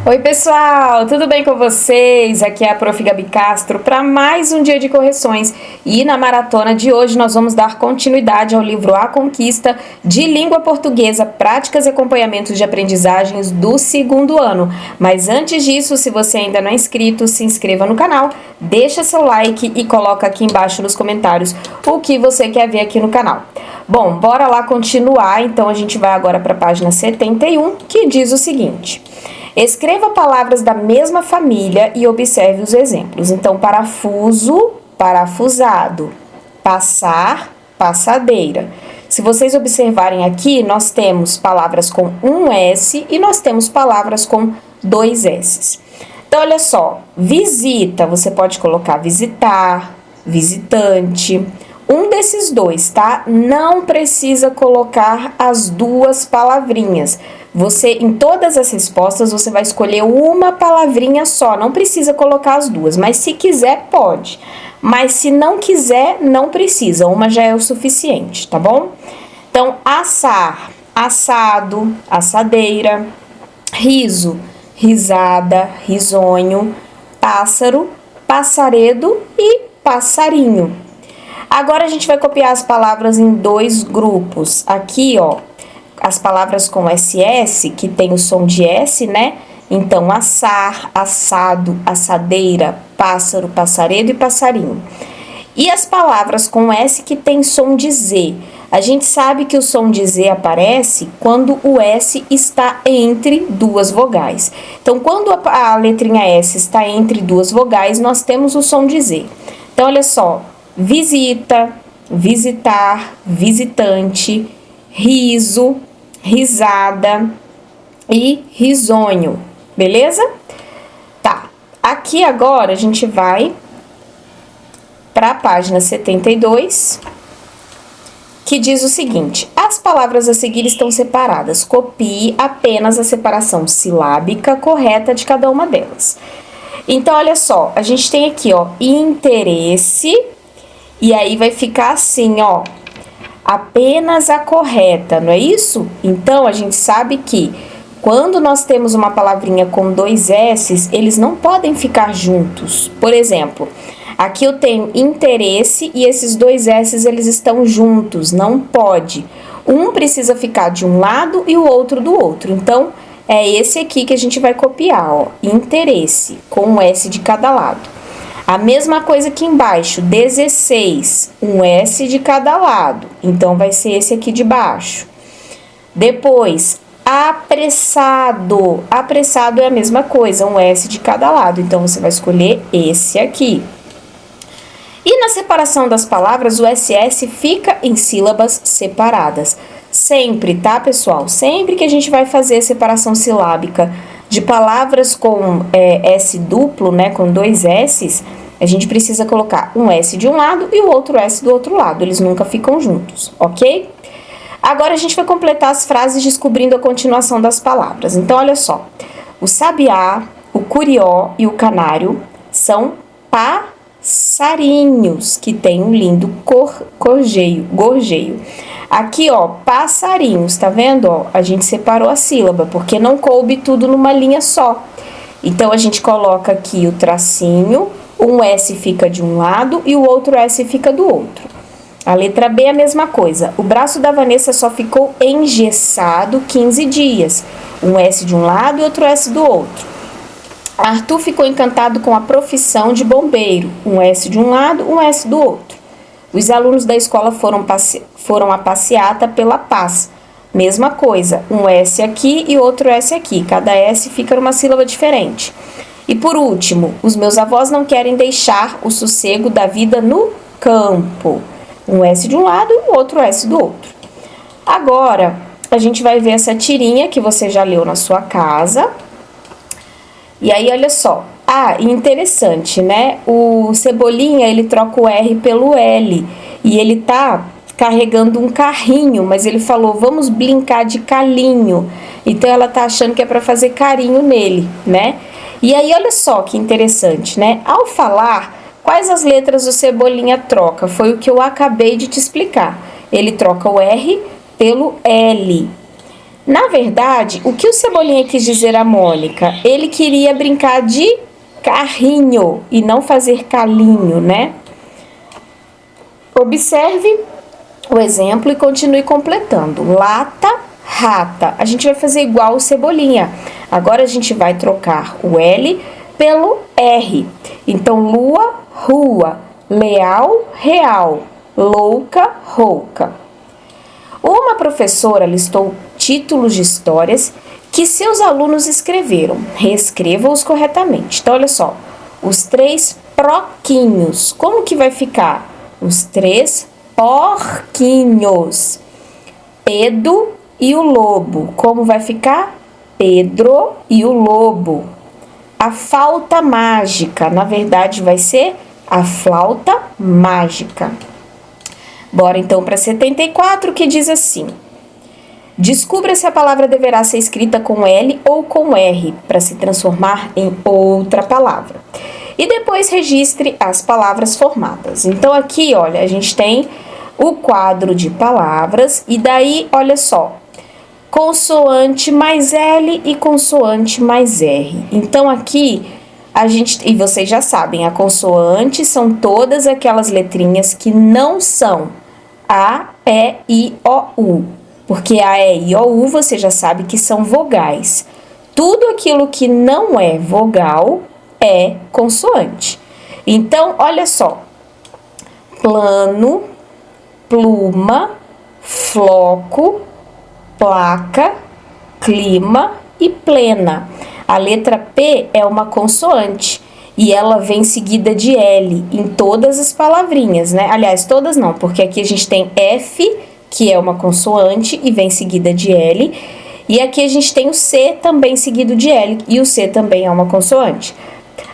Oi pessoal, tudo bem com vocês? Aqui é a Prof. Gabi Castro para mais um dia de correções e na maratona de hoje nós vamos dar continuidade ao livro A Conquista de Língua Portuguesa, Práticas e Acompanhamentos de Aprendizagens do segundo ano. Mas antes disso, se você ainda não é inscrito, se inscreva no canal, deixa seu like e coloca aqui embaixo nos comentários o que você quer ver aqui no canal. Bom, bora lá continuar, então a gente vai agora para a página 71, que diz o seguinte: escreva palavras da mesma família e observe os exemplos. Então, parafuso, parafusado, passar, passadeira. Se vocês observarem aqui, nós temos palavras com um S e nós temos palavras com dois S's. Então, olha só, visita, você pode colocar visitar, visitante. Um desses dois, tá? Não precisa colocar as duas palavrinhas. Você, em todas as respostas, você vai escolher uma palavrinha só. Não precisa colocar as duas, mas se quiser, pode. Mas se não quiser, não precisa. Uma já é o suficiente, tá bom? Então, assar, assado, assadeira. Riso, risada, risonho. Pássaro, passaredo e passarinho. Agora a gente vai copiar as palavras em dois grupos. Aqui, ó, as palavras com SS, que tem o som de S, né? Então, assar, assado, assadeira, pássaro, passaredo e passarinho. E as palavras com S que tem som de Z. A gente sabe que o som de Z aparece quando o S está entre duas vogais. Então, quando a letrinha S está entre duas vogais, nós temos o som de Z. Então, olha só. Visita, visitar, visitante, riso, risada e risonho, beleza? Tá, aqui agora a gente vai para a página 72, que diz o seguinte: as palavras a seguir estão separadas, copie apenas a separação silábica correta de cada uma delas. Então, olha só, a gente tem aqui, ó, interesse. E aí vai ficar assim, ó, apenas a correta, não é isso? Então, a gente sabe que quando nós temos uma palavrinha com dois S's, eles não podem ficar juntos. Por exemplo, aqui eu tenho interesse e esses dois S's, eles estão juntos, não pode. Um precisa ficar de um lado e o outro do outro. Então, é esse aqui que a gente vai copiar, ó, interesse, com um S de cada lado. A mesma coisa aqui embaixo, 16, um S de cada lado, então vai ser esse aqui de baixo. Depois, apressado, apressado é a mesma coisa, um S de cada lado, então você vai escolher esse aqui. E na separação das palavras, o SS fica em sílabas separadas. Sempre, tá, pessoal? Sempre que a gente vai fazer separação silábica de palavras com S duplo, né, com dois S's, a gente precisa colocar um S de um lado e o outro S do outro lado. Eles nunca ficam juntos, ok? Agora a gente vai completar as frases descobrindo a continuação das palavras. Então, olha só. O sabiá, o curió e o canário são passarinhos, que tem um lindo gorjeio. Aqui, ó, passarinhos, tá vendo? Ó, a gente separou a sílaba, porque não coube tudo numa linha só. Então, a gente coloca aqui o tracinho, um S fica de um lado e o outro S fica do outro. A letra B é a mesma coisa. O braço da Vanessa só ficou engessado 15 dias. Um S de um lado e outro S do outro. Arthur ficou encantado com a profissão de bombeiro. Um S de um lado, um S do outro. Os alunos da escola foram à passeata pela paz. Mesma coisa, um S aqui e outro S aqui. Cada S fica numa sílaba diferente. E por último, os meus avós não querem deixar o sossego da vida no campo. Um S de um lado e o outro S do outro. Agora, a gente vai ver essa tirinha que você já leu na sua casa. E aí, olha só. Ah, interessante, né? O Cebolinha, ele troca o R pelo L. E ele tá carregando um carrinho, mas ele falou, vamos brincar de calinho. Então, ela tá achando que é para fazer carinho nele, né? E aí, olha só que interessante, né? Ao falar, quais as letras o Cebolinha troca? Foi o que eu acabei de te explicar. Ele troca o R pelo L. Na verdade, o que o Cebolinha quis dizer a Mônica? Ele queria brincar de carrinho e não fazer calinho, né? Observe o exemplo e continue completando. Lata, rata. A gente vai fazer igual o Cebolinha. Agora a gente vai trocar o L pelo R. Então, lua, rua. Leal, real. Louca, rouca. Uma professora listou títulos de histórias que seus alunos escreveram. Reescreva-os corretamente. Então, olha só. Os 3 proquinhos. Como que vai ficar? Os 3 porquinhos. Pedro e o lobo. Como vai ficar? Pedro e o lobo. A flauta mágica. Na verdade, vai ser a flauta mágica. Bora então para 74, que diz assim: descubra se a palavra deverá ser escrita com L ou com R, para se transformar em outra palavra. E depois registre as palavras formadas. Então aqui, olha, a gente tem o quadro de palavras e daí, olha só, consoante mais L e consoante mais R. Então aqui a gente, e vocês já sabem, a consoante são todas aquelas letrinhas que não são A, E, I, O, U. Porque A, E, I, O, U você já sabe que são vogais. Tudo aquilo que não é vogal é consoante. Então, olha só. Plano, pluma, floco, placa, clima e plena. A letra P é uma consoante e ela vem seguida de L em todas as palavrinhas, né? Aliás, todas não, porque aqui a gente tem F, que é uma consoante e vem seguida de L, e aqui a gente tem o C também seguido de L e o C também é uma consoante.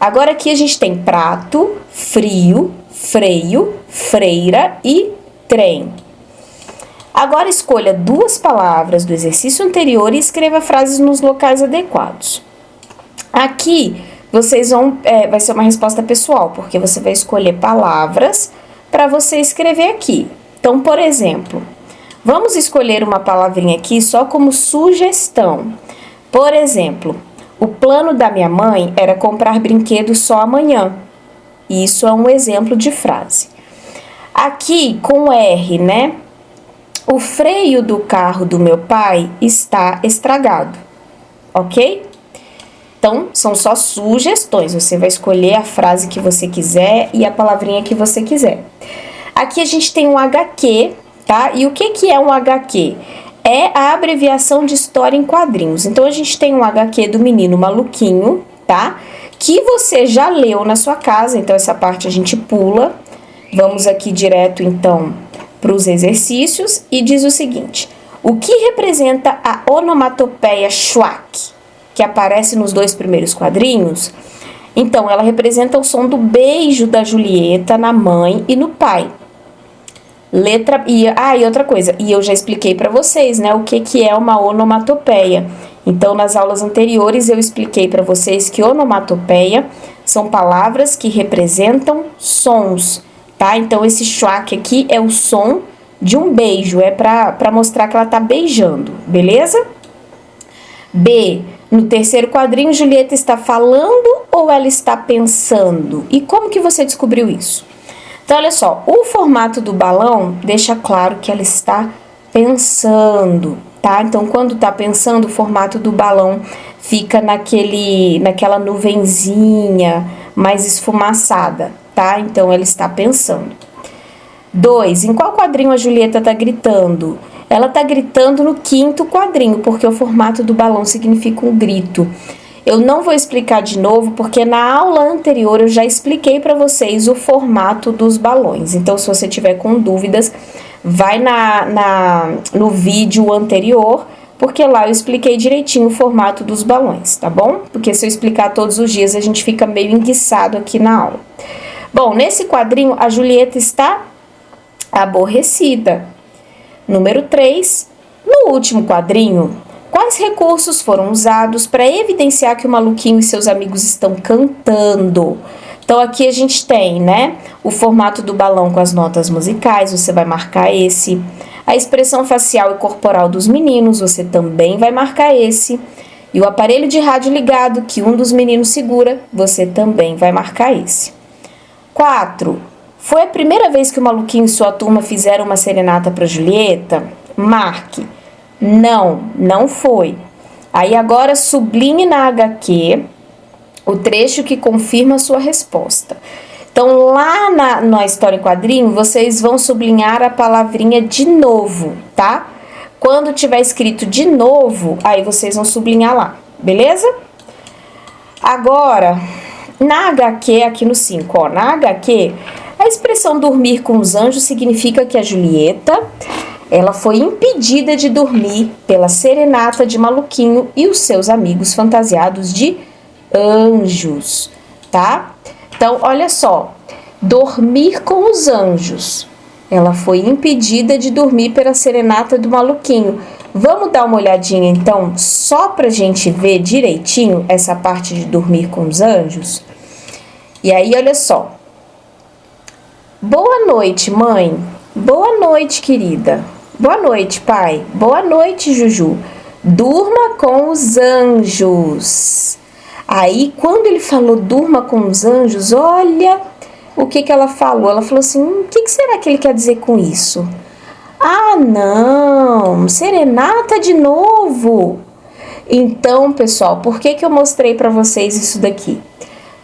Agora aqui a gente tem prato, frio, freio, freira e trem. Agora escolha 2 palavras do exercício anterior e escreva frases nos locais adequados. Aqui vocês vão, vai ser uma resposta pessoal, porque você vai escolher palavras para você escrever aqui. Então, por exemplo, vamos escolher uma palavrinha aqui só como sugestão. Por exemplo, o plano da minha mãe era comprar brinquedos só amanhã. Isso é um exemplo de frase. Aqui, com R, né? O freio do carro do meu pai está estragado, ok? Então, são só sugestões. Você vai escolher a frase que você quiser e a palavrinha que você quiser. Aqui a gente tem um HQ, tá? E o que é um HQ? É a abreviação de história em quadrinhos. Então, a gente tem um HQ do Menino Maluquinho, tá? Que você já leu na sua casa, então essa parte a gente pula. Vamos aqui direto, então, para os exercícios e diz o seguinte: o que representa a onomatopeia schwack, que aparece nos 2 primeiros quadrinhos? Então, ela representa o som do beijo da Julieta na mãe e no pai. E outra coisa, e eu já expliquei para vocês, né, o que é uma onomatopeia. Então, nas aulas anteriores eu expliquei para vocês que onomatopeia são palavras que representam sons, tá? Então, esse schwack aqui é o som de um beijo, é para mostrar que ela tá beijando, beleza? B, no terceiro quadrinho, Julieta está falando ou ela está pensando? E como que você descobriu isso? Então, olha só, o formato do balão deixa claro que ela está pensando, tá? Então, quando tá pensando, o formato do balão fica naquela nuvenzinha mais esfumaçada, tá? Então, ela está pensando. 2, em qual quadrinho a Julieta tá gritando? Ela tá gritando no 5º quadrinho, porque o formato do balão significa um grito. Eu não vou explicar de novo, porque na aula anterior eu já expliquei para vocês o formato dos balões. Então, se você tiver com dúvidas, vai no vídeo anterior, porque lá eu expliquei direitinho o formato dos balões, tá bom? Porque se eu explicar todos os dias, a gente fica meio enguiçado aqui na aula. Bom, nesse quadrinho, a Julieta está aborrecida. Número 3, no último quadrinho, quais recursos foram usados para evidenciar que o maluquinho e seus amigos estão cantando? Então, aqui a gente tem, né, o formato do balão com as notas musicais, você vai marcar esse. A expressão facial e corporal dos meninos, você também vai marcar esse. E o aparelho de rádio ligado, que um dos meninos segura, você também vai marcar esse. 4. Foi a primeira vez que o Maluquinho e sua turma fizeram uma serenata para Julieta? Marque. Não, não foi. Aí agora sublinhe na HQ o trecho que confirma a sua resposta. Então, lá na história em quadrinho, vocês vão sublinhar a palavrinha de novo, tá? Quando tiver escrito de novo, aí vocês vão sublinhar lá, beleza? Agora, na HQ, aqui no 5, ó, na HQ, a expressão dormir com os anjos significa que a Julieta, ela foi impedida de dormir pela serenata de Maluquinho e os seus amigos fantasiados de anjos, tá? Então, olha só, dormir com os anjos. Ela foi impedida de dormir pela serenata do Maluquinho. Vamos dar uma olhadinha, então, só pra gente ver direitinho essa parte de dormir com os anjos? E aí, olha só. Boa noite, mãe. Boa noite, querida. Boa noite, pai. Boa noite, Juju. Durma com os anjos. Aí, quando ele falou durma com os anjos, olha o que ela falou. Ela falou assim, o que será que ele quer dizer com isso? Ah, não, serenata de novo. Então, pessoal, por que eu mostrei para vocês isso daqui?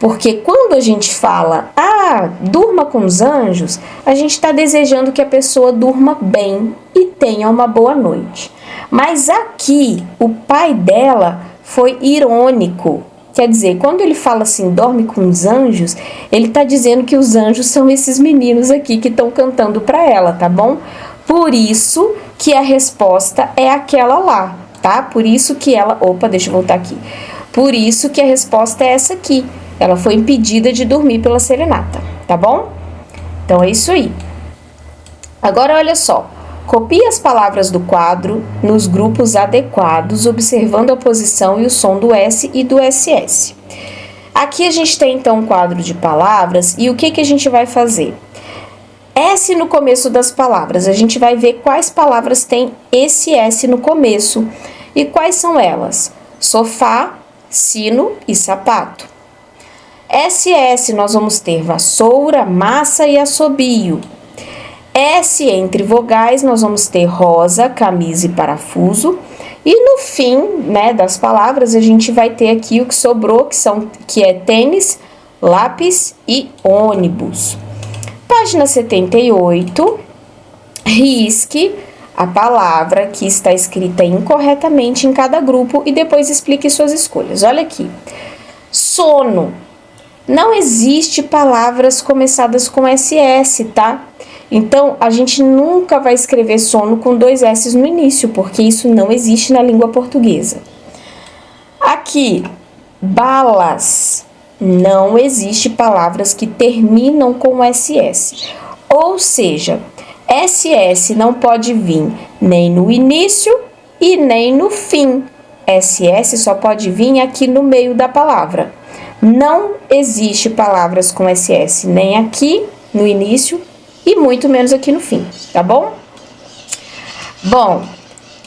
Porque quando a gente fala, durma com os anjos, a gente está desejando que a pessoa durma bem e tenha uma boa noite. Mas aqui, o pai dela foi irônico. Quer dizer, quando ele fala assim, dorme com os anjos, ele tá dizendo que os anjos são esses meninos aqui que estão cantando para ela, tá bom? Por isso que a resposta é aquela lá, tá? Por isso que ela... Opa, deixa eu voltar aqui. Por isso que a resposta é essa aqui. Ela foi impedida de dormir pela serenata, tá bom? Então é isso aí. Agora olha só. Copie as palavras do quadro nos grupos adequados, observando a posição e o som do S e do SS. Aqui a gente tem então um quadro de palavras e o que a gente vai fazer? S no começo das palavras, a gente vai ver quais palavras tem esse S no começo e quais são elas: sofá, sino e sapato. SS nós vamos ter vassoura, massa e assobio. S entre vogais nós vamos ter rosa, camisa e parafuso. E no fim, né, das palavras a gente vai ter aqui o que sobrou, que é tênis, lápis e ônibus. Página 78, risque a palavra que está escrita incorretamente em cada grupo e depois explique suas escolhas. Olha aqui. Sono. Não existe palavras começadas com SS, tá? Então, a gente nunca vai escrever sono com 2 S no início, porque isso não existe na língua portuguesa. Aqui, balas. Não existe palavras que terminam com SS. Ou seja, SS não pode vir nem no início e nem no fim. SS só pode vir aqui no meio da palavra. Não existe palavras com SS nem aqui no início e muito menos aqui no fim, tá bom? Bom,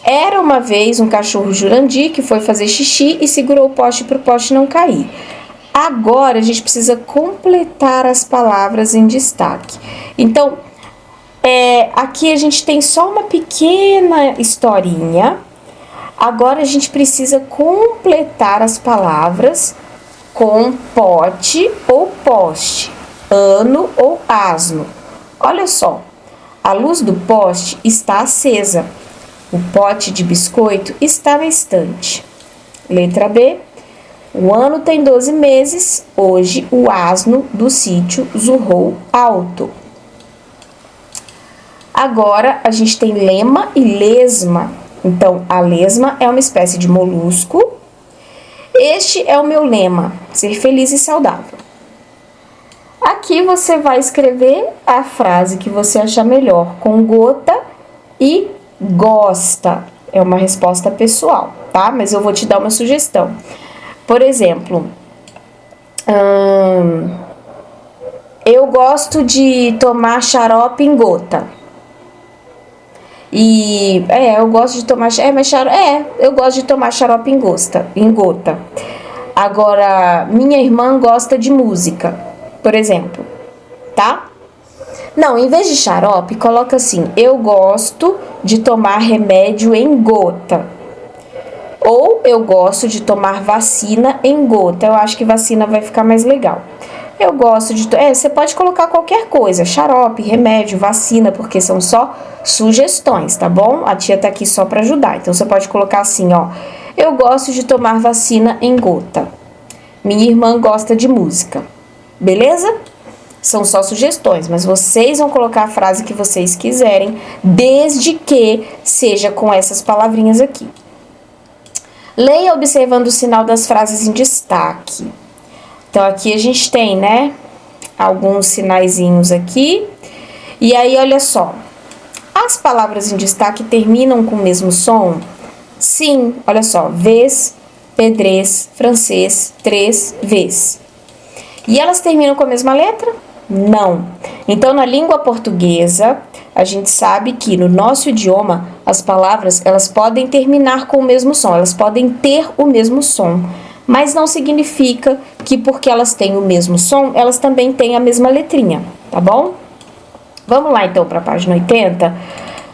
era uma vez um cachorro Jurandir que foi fazer xixi e segurou o poste para o poste não cair. Agora a gente precisa completar as palavras em destaque. Então, aqui a gente tem só uma pequena historinha. Agora a gente precisa completar as palavras com pote ou poste, ano ou asno. Olha só, a luz do poste está acesa, o pote de biscoito está na estante. Letra B, o ano tem 12 meses, hoje o asno do sítio zurrou alto. Agora a gente tem lema e lesma. Então, a lesma é uma espécie de molusco. Este é o meu lema, ser feliz e saudável. Aqui você vai escrever a frase que você achar melhor, com gota e gosta. É uma resposta pessoal, tá? Mas eu vou te dar uma sugestão. Por exemplo, eu gosto de tomar xarope em gota. eu gosto de tomar, eu gosto de tomar xarope em gota. Agora, minha irmã gosta de música, por exemplo, tá? Não, em vez de xarope, coloca assim: eu gosto de tomar remédio em gota. Ou eu gosto de tomar vacina em gota. Eu acho que vacina vai ficar mais legal. Eu gosto de... você pode colocar qualquer coisa, xarope, remédio, vacina, porque são só sugestões, tá bom? A tia tá aqui só pra ajudar. Então, você pode colocar assim, ó: eu gosto de tomar vacina em gota. Minha irmã gosta de música. Beleza? São só sugestões, mas vocês vão colocar a frase que vocês quiserem, desde que seja com essas palavrinhas aqui. Leia observando o sinal das frases em destaque. Então, aqui a gente tem, né, alguns sinaizinhos aqui. E aí, olha só. As palavras em destaque terminam com o mesmo som? Sim, olha só. Vez, pedrez, francês, três, vez. E elas terminam com a mesma letra? Não. Então, na língua portuguesa, a gente sabe que no nosso idioma, as palavras, elas podem terminar com o mesmo som. Elas podem ter o mesmo som. Mas não significa que porque elas têm o mesmo som, elas também têm a mesma letrinha, tá bom? Vamos lá, então, para a página 80,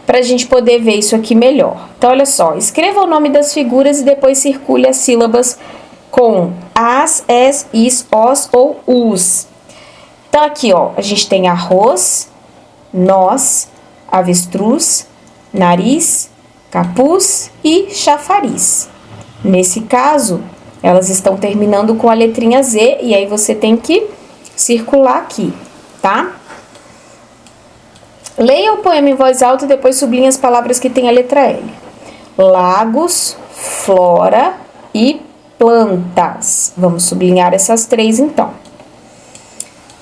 para a gente poder ver isso aqui melhor. Então, olha só, escreva o nome das figuras e depois circule as sílabas com as, es, is, os ou us. Então, aqui, ó, a gente tem arroz, nós, avestruz, nariz, capuz e chafariz. Nesse caso, elas estão terminando com a letrinha Z e aí você tem que circular aqui, tá? Leia o poema em voz alta e depois sublinhe as palavras que têm a letra L. Lagos, flora e plantas. Vamos sublinhar essas três, então.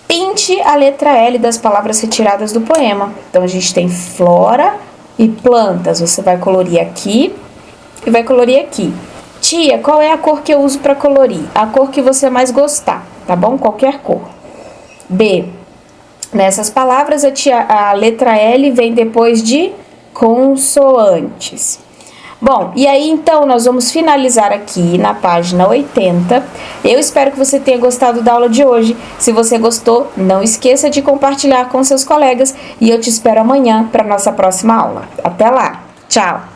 Pinte a letra L das palavras retiradas do poema. Então, a gente tem flora e plantas. Você vai colorir aqui e vai colorir aqui. Tia, qual é a cor que eu uso para colorir? A cor que você mais gostar, tá bom? Qualquer cor. B. Nessas palavras, a letra L vem depois de consoantes. Bom, e aí então nós vamos finalizar aqui na página 80. Eu espero que você tenha gostado da aula de hoje. Se você gostou, não esqueça de compartilhar com seus colegas e eu te espero amanhã para nossa próxima aula. Até lá, tchau!